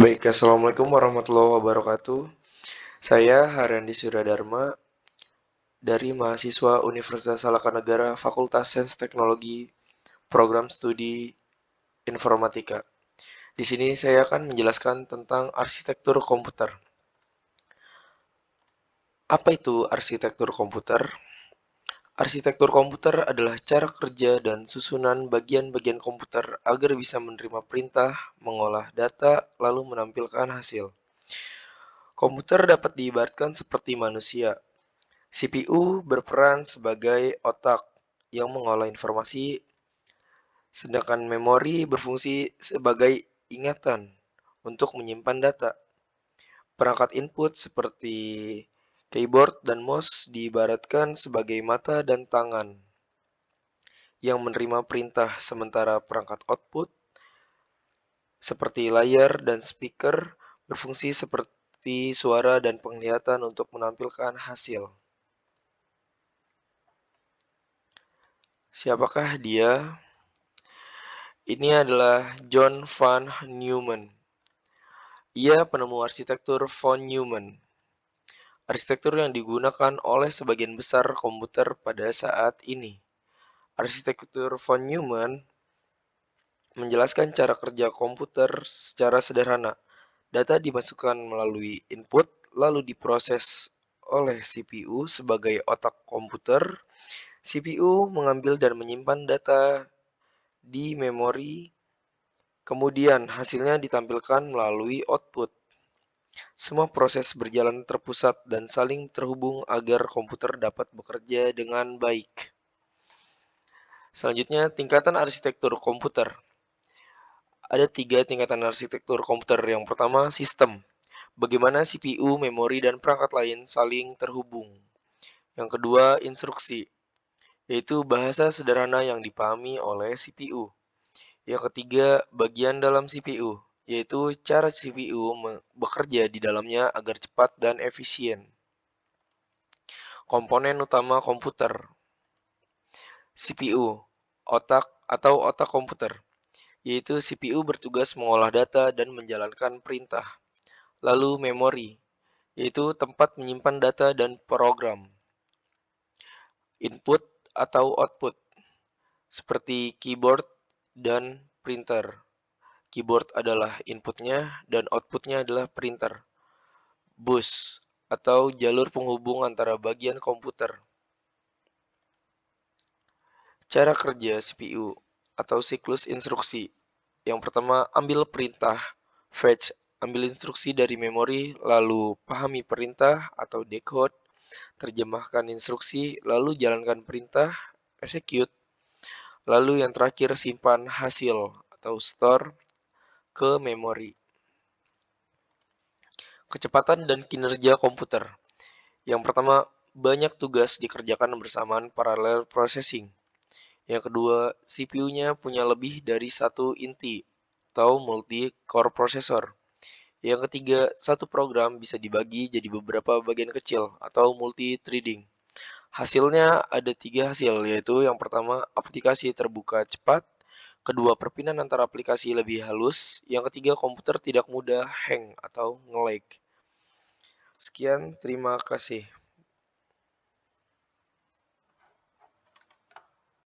Baik, Assalamualaikum warahmatullahi wabarakatuh. Saya Haryandi Suryadharma dari mahasiswa Universitas Salakanegara Fakultas Sains Teknologi, Program Studi Informatika. Di sini saya akan menjelaskan tentang arsitektur komputer. Apa itu arsitektur komputer? Arsitektur komputer adalah cara kerja dan susunan bagian-bagian komputer agar bisa menerima perintah, mengolah data, lalu menampilkan hasil. Komputer dapat diibaratkan seperti manusia. CPU berperan sebagai otak yang mengolah informasi, sedangkan memori berfungsi sebagai ingatan untuk menyimpan data. Perangkat input seperti keyboard dan mouse diibaratkan sebagai mata dan tangan yang menerima perintah, sementara perangkat output seperti layar dan speaker berfungsi seperti suara dan penglihatan untuk menampilkan hasil. Siapakah dia? Ini adalah John von Neumann. Ia penemu arsitektur von Neumann. Arsitektur yang digunakan oleh sebagian besar komputer pada saat ini. Arsitektur von Neumann menjelaskan cara kerja komputer secara sederhana. Data dimasukkan melalui input, lalu diproses oleh CPU sebagai otak komputer. CPU mengambil dan menyimpan data di memori. Kemudian hasilnya ditampilkan melalui output. Semua proses berjalan terpusat dan saling terhubung agar komputer dapat bekerja dengan baik. Selanjutnya, tingkatan arsitektur komputer. Ada 3 tingkatan arsitektur komputer. Yang pertama, sistem. Bagaimana CPU, memori, dan perangkat lain saling terhubung. Yang kedua, instruksi, yaitu bahasa sederhana yang dipahami oleh CPU. Yang ketiga, bagian dalam CPU, yaitu cara CPU bekerja di dalamnya agar cepat dan efisien. Komponen utama komputer. CPU, otak atau otak komputer, yaitu CPU bertugas mengolah data dan menjalankan perintah. Lalu memori, yaitu tempat menyimpan data dan program. Input atau output, seperti keyboard dan printer. Keyboard adalah inputnya dan outputnya adalah printer. Bus atau jalur penghubung antara bagian komputer. Cara kerja CPU atau siklus instruksi. Yang pertama, ambil perintah, fetch, ambil instruksi dari memori, lalu pahami perintah atau decode, terjemahkan instruksi, lalu jalankan perintah, execute, lalu yang terakhir simpan hasil atau store ke memori. Kecepatan dan kinerja komputer. Yang pertama, banyak tugas dikerjakan bersamaan parallel processing. Yang kedua, CPU-nya punya lebih dari satu inti atau multi-core processor. Yang ketiga, satu program bisa dibagi jadi beberapa bagian kecil atau multi-threading. Hasilnya ada 3 hasil, yaitu yang pertama, aplikasi terbuka cepat. Kedua, perpindahan antara aplikasi lebih halus. Yang ketiga, komputer tidak mudah hang atau nge-lag. Sekian, terima kasih.